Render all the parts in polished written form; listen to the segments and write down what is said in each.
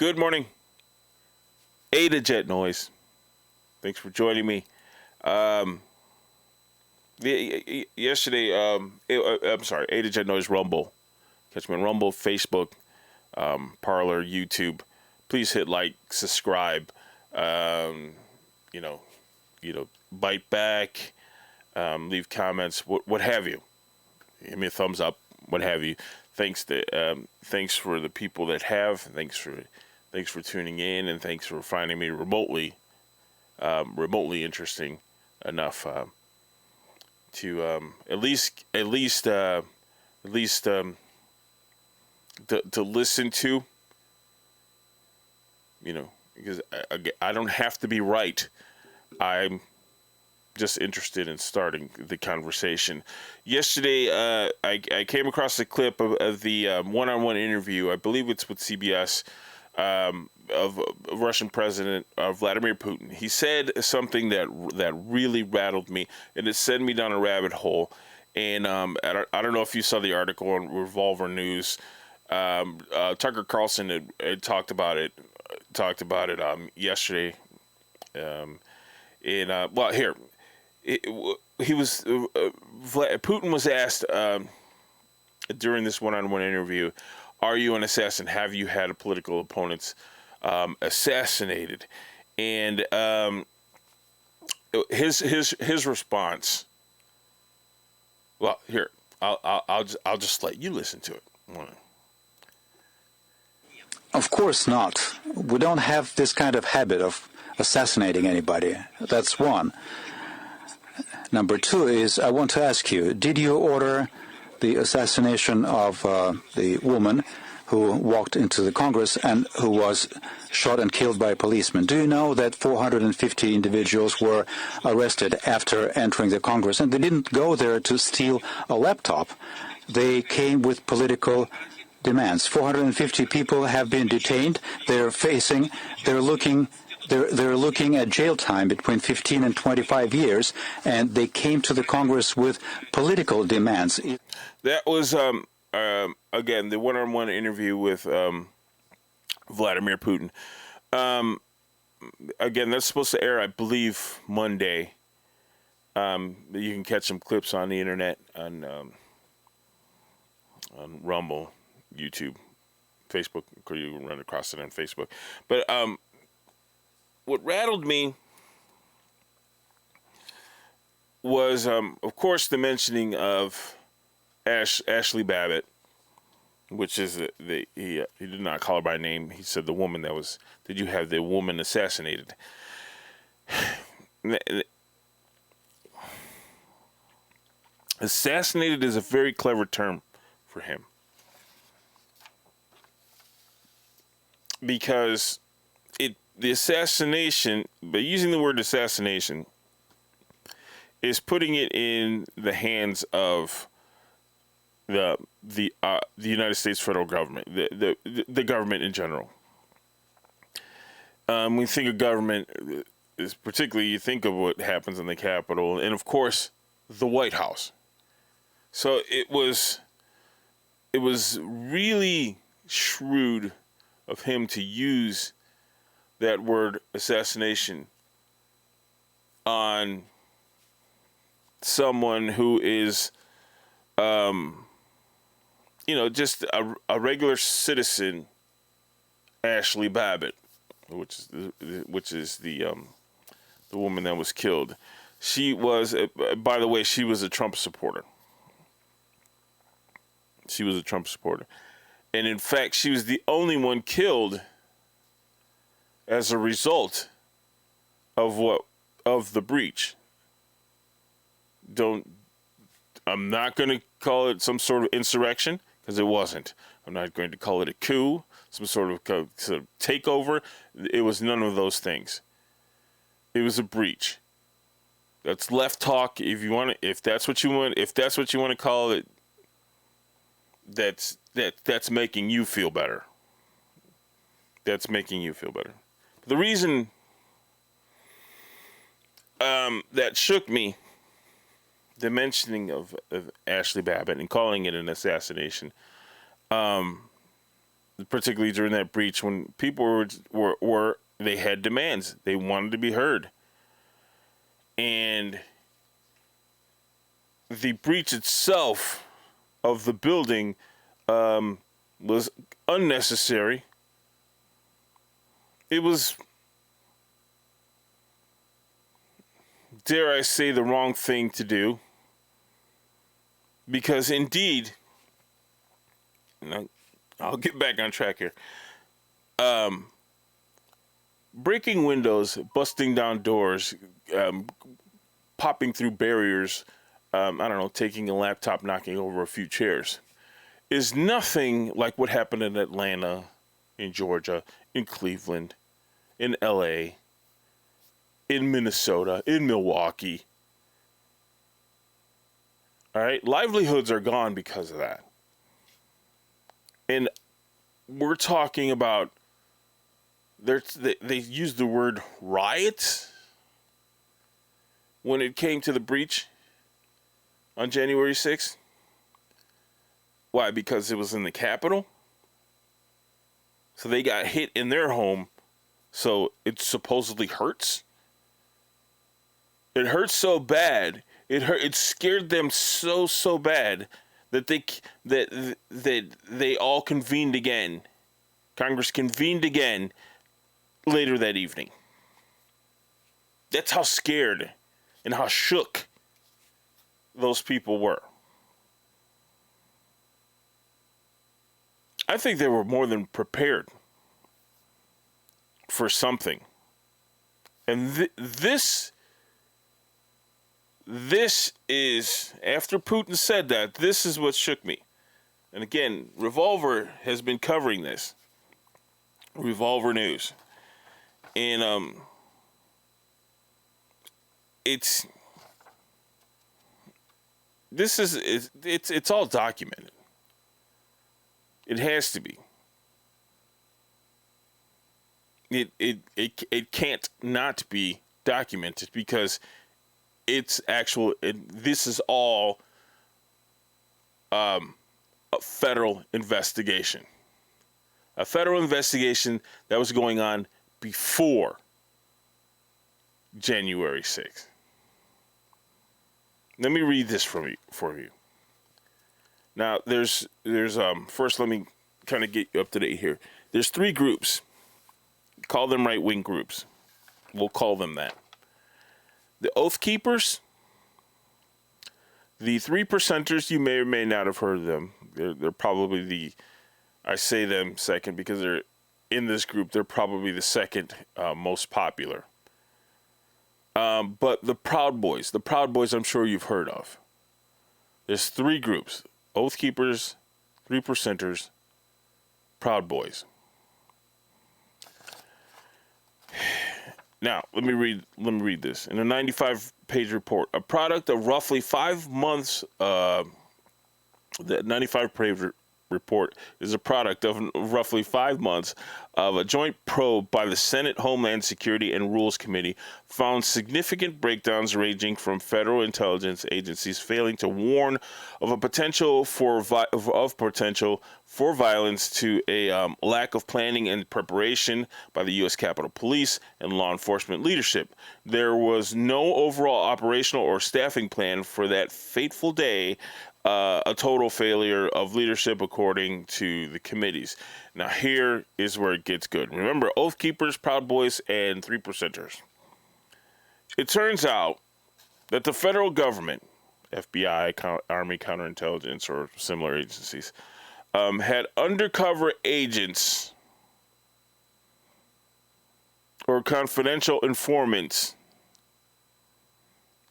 Good morning. Ada Jet Noise. Thanks for joining me. Yesterday, I'm sorry, Ada Jet Noise Rumble. Catch me on Rumble, Facebook, Parler, YouTube. Please hit like, subscribe. You know, bite back, leave comments, what have you. Give me a thumbs up, what have you. Thanks for the people that have. Thanks for tuning in, and thanks for finding me remotely interesting enough to at least to listen to. Because I don't have to be right. I'm just interested in starting the conversation. Yesterday, I came across a clip of the one-on-one interview. I believe it's with CBS of Russian President Vladimir Putin. He said something that really rattled me, and it sent me down a rabbit hole. And I don't know if you saw the article on Revolver News. Tucker Carlson had talked about it yesterday. Putin was asked during this one-on-one interview, "Are you an assassin? Have you had political opponents assassinated?" And his response. Well, here I'll just let you listen to it. Of course not. We don't have this kind of habit of assassinating anybody. That's one. Number two is, I want to ask you, did you order the assassination of the woman who walked into the Congress and who was shot and killed by a policeman? Do you know that 450 individuals were arrested after entering the Congress? And they didn't go there to steal a laptop. They came with political demands. 450 people have been detained. They're looking at jail time between 15 and 25 years, and they came to the Congress with political demands. That was, again, the one-on-one interview with Vladimir Putin. Again, that's supposed to air, I believe, Monday. You can catch some clips on the internet, on Rumble, YouTube, Facebook. You can run across it on Facebook. But what rattled me was, of course, the mentioning of Ashley Babbitt, which is he did not call her by name. He said the woman did you have the woman assassinated? Assassinated is a very clever term for him, because the assassination, by using the word assassination, is putting it in the hands of the United States federal government, the government in general. When you think of government, is particularly you think of what happens in the Capitol, and of course the White House. So it was really shrewd of him to use that word assassination on someone who is, just a regular citizen, Ashley Babbitt, which is the woman that was killed. She was, by the way, she was a Trump supporter. And in fact, she was the only one killed as a result of the breach. I'm not going to call it some sort of insurrection, because it wasn't. I'm not going to call it a coup, some sort of takeover. It was none of those things. It was a breach. That's left talk. If that's what you want to call it, that's making you feel better. That's making you feel better. The reason that shook me, the mentioning of Ashley Babbitt and calling it an assassination, particularly during that breach, when people were they had demands. They wanted to be heard. And the breach itself of the building was unnecessary. It was, dare I say, the wrong thing to do. Because indeed, I'll get back on track here. Breaking windows, busting down doors, popping through barriers, taking a laptop, knocking over a few chairs, is nothing like what happened in Atlanta, in Georgia, in Cleveland, in LA, in Minnesota, in Milwaukee. All right, livelihoods are gone because of that. And we're talking about, they used the word riot when it came to the breach on January 6th. Why? Because it was in the Capitol? So they got hit in their home, so it supposedly hurts? It hurts so bad, it scared them so bad that they all convened again. Congress convened again later that evening. That's how scared and how shook those people were. I think they were more than prepared for something. And this is, after Putin said that, this is what shook me. And again, Revolver has been covering this. Revolver News. And it's all documented. It has to be. It can't not be documented because it's actual. This is all a federal investigation. A federal investigation that was going on before January 6th. Let me read this for you. Now, there's first, let me kind of get you up to date here. There's 3 groups. Call them right-wing groups. We'll call them that. The Oath Keepers, the 3%ers, you may or may not have heard of them. They're probably I say them second because they're in this group. They're probably the second most popular. But the Proud Boys I'm sure you've heard of. There's 3 groups: Oath Keepers, 3%ers, Proud Boys. Now, let me read this. In a 95-page report, a product of roughly 5 months, the 95-page report is a product of roughly 5 months of a joint probe by the Senate Homeland Security and Rules Committee found significant breakdowns ranging from federal intelligence agencies failing to warn of a potential for violence to a lack of planning and preparation by the U.S. Capitol Police and law enforcement leadership. There was no overall operational or staffing plan for that fateful day. A total failure of leadership, according to the committees. Now, here is where it gets good. Remember, Oath Keepers, Proud Boys, and 3%ers. It turns out that the federal government, FBI, Army counterintelligence, or similar agencies, had undercover agents or confidential informants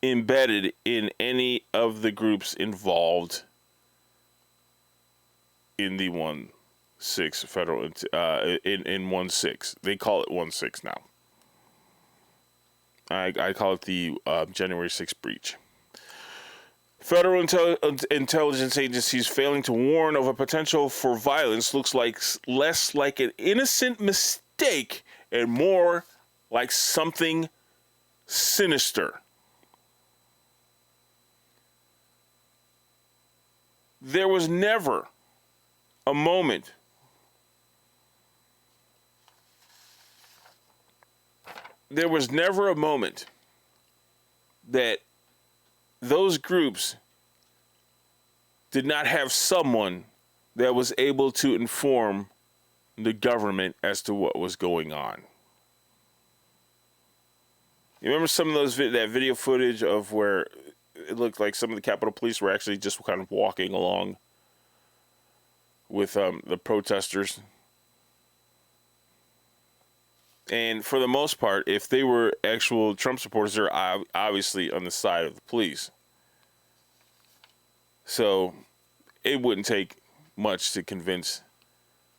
embedded in any of the groups involved in the 1-6 federal in 1-6. They call it 1-6 now. I call it the January 6th breach. Federal intelligence agencies failing to warn of a potential for violence looks like less like an innocent mistake and more like something sinister. There was never a moment there was never a moment that those groups did not have someone that was able to inform the government as to what was going on. You remember some of those that video footage of where it looked like some of the Capitol Police were actually just kind of walking along with the protesters? And for the most part, if they were actual Trump supporters, they're obviously on the side of the police. So it wouldn't take much to convince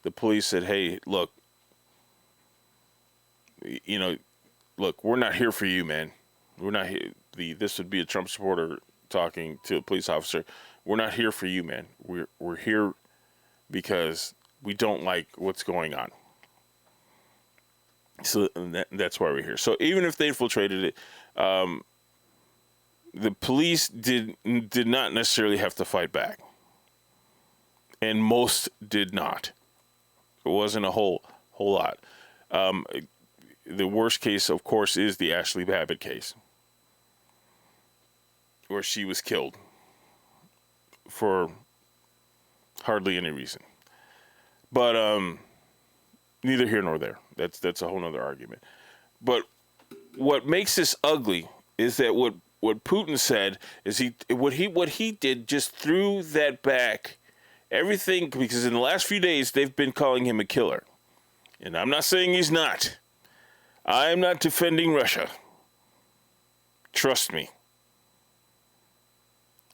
the police that, hey, look, look, we're not here for you, man. We're not here. This would be a Trump supporter talking to a police officer. We're not here for you, man. We're here because we don't like what's going on. So that's why we're here. So even if they infiltrated it, the police did not necessarily have to fight back, and most did not. It wasn't a whole lot. The worst case, of course, is the Ashley Babbitt case, where she was killed for hardly any reason. But neither here nor there. That's a whole nother argument. But what makes this ugly is that what Putin said is what he did just threw that back. Everything, because in the last few days they've been calling him a killer. And I'm not saying he's not. I am not defending Russia. Trust me.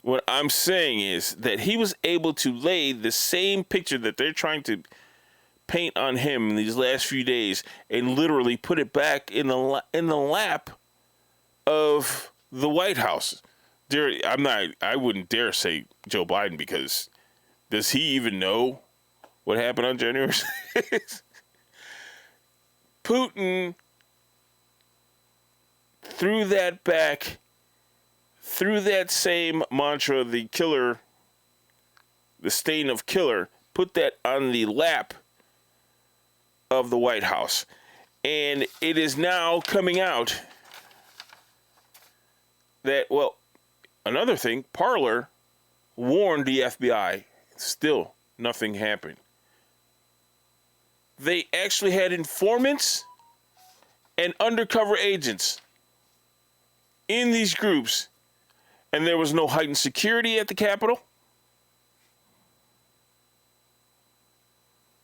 What I'm saying is that he was able to lay the same picture that they're trying to paint on him in these last few days and literally put it back in the lap of the White House. I wouldn't dare say Joe Biden, because does he even know what happened on January 6th? Putin threw that back, through that same mantra, the killer, the stain of killer, put that on the lap of the White House. And it is now coming out that, well, another thing, Parler warned the FBI. Still, nothing happened. They actually had informants and undercover agents in these groups, and there was no heightened security at the Capitol.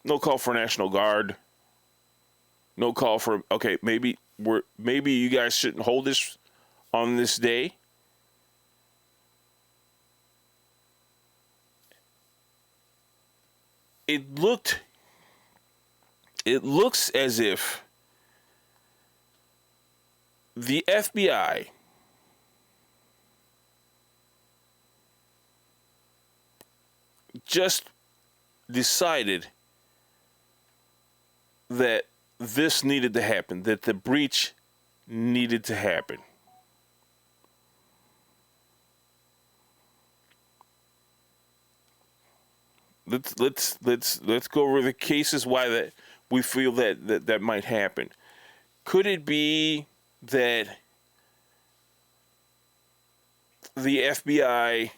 No call for National Guard. No call for, okay, maybe you guys shouldn't hold this on this day. It looks as if the FBI just decided that this needed to happen, that the breach needed to happen. Let's go over the cases why that we feel that might happen. Could it be that the FBI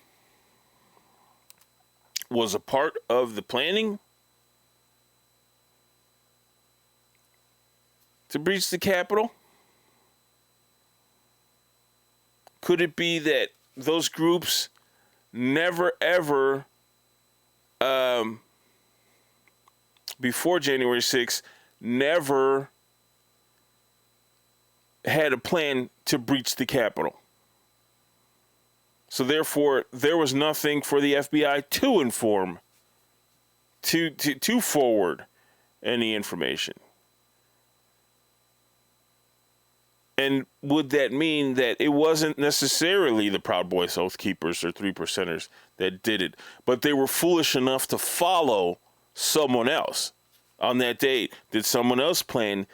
was a part of the planning to breach the Capitol? Could it be that those groups never ever, before January 6th, never had a plan to breach the Capitol? So therefore, there was nothing for the FBI to inform, to forward any information. And would that mean that it wasn't necessarily the Proud Boys, Oath Keepers, or 3%ers that did it, but they were foolish enough to follow someone else on that date? Did someone else plan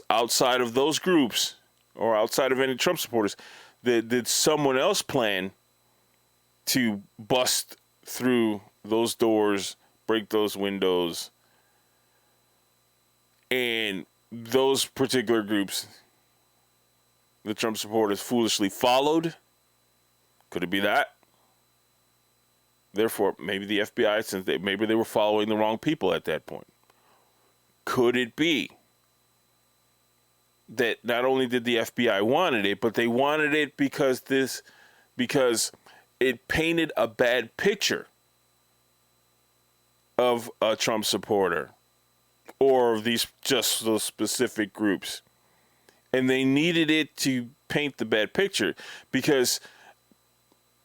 outside of those groups or outside of any Trump supporters? Did someone else plan to bust through those doors, break those windows, and those particular groups, the Trump supporters, foolishly followed. Could it be that? Therefore, maybe the FBI, maybe they were following the wrong people at that point. Could it be that not only did the FBI wanted it, but they wanted it because it painted a bad picture of a Trump supporter or those specific groups, and they needed it to paint the bad picture because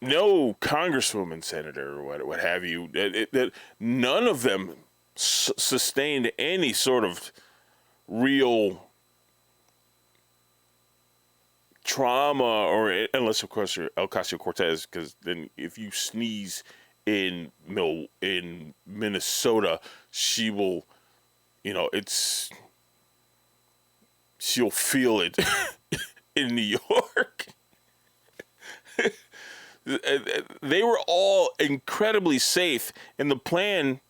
no congresswoman, senator, or what have you, that none of them sustained any sort of real trauma, or unless of course you're Ocasio-Cortez, because then if you sneeze in Minnesota, she will, she'll feel it in New York. They were all incredibly safe, and the plan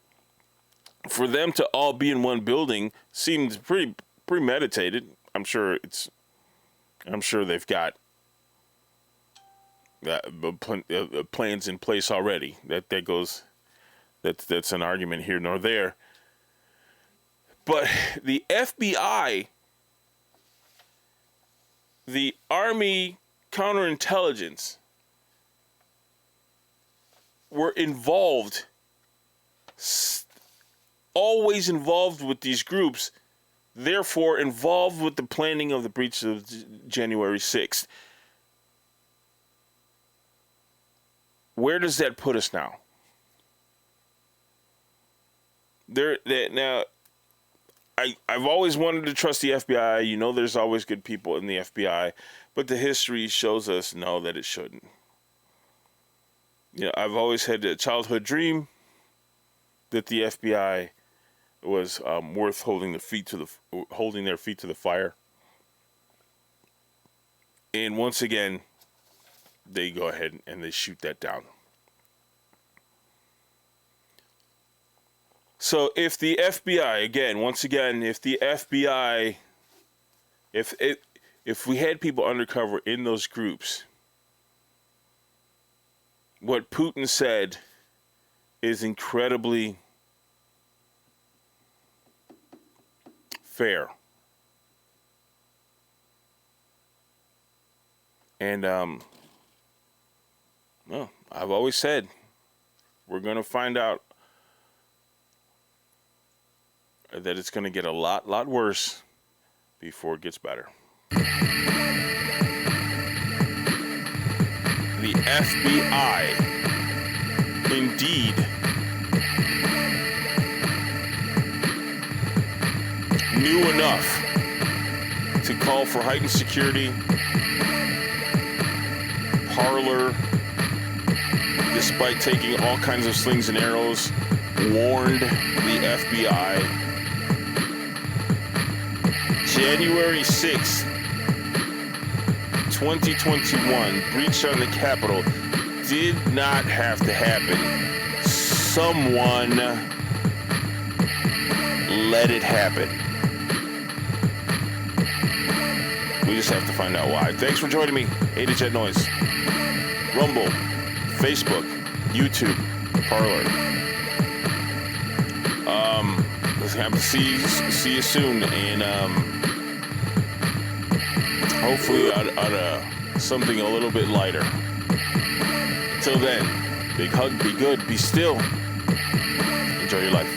for them to all be in one building seemed pretty premeditated. I'm sure they've got plans in place already. That's an argument here nor there. But the FBI, the Army counterintelligence, were involved, always involved with these groups, therefore involved with the planning of the breach of January 6th. Where does that put us now? Now, I've always wanted to trust the FBI. There's always good people in the FBI, but the history shows us no, that it shouldn't. I've always had a childhood dream that the FBI was worth holding their feet to the fire. And once again, they go ahead and they shoot that down. So if the FBI, if we had people undercover in those groups, what Putin said is incredibly fair. And I've always said we're going to find out that it's going to get a lot worse before it gets better. The FBI, indeed, knew enough to call for heightened security. Parler, despite taking all kinds of slings and arrows, warned the FBI. January 6th, 2021, breach on the Capitol did not have to happen. Someone let it happen. We just have to find out why. Thanks for joining me. A to Jet Noise. Rumble, Facebook, YouTube, Parler. Let's have to see you soon, and hopefully out of something a little bit lighter. Until then, big hug, be good, be still. Enjoy your life.